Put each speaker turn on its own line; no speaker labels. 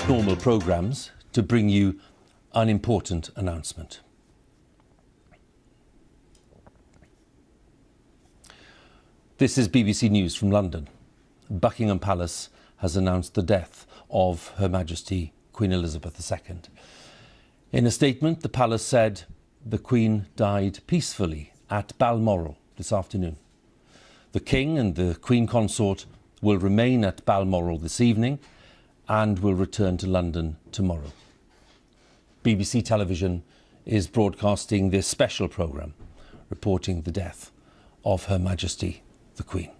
normal programmes to bring you an important announcement. This is BBC News from London. Buckingham Palace has announced the death of Her Majesty Queen Elizabeth II. In a statement, the palace said the Queen died peacefully at Balmoral this afternoon. The King and the Queen Consort will remain at Balmoral this evening and will return to London tomorrow. BBC Television is broadcasting this special programme reporting the death of Her Majesty the Queen.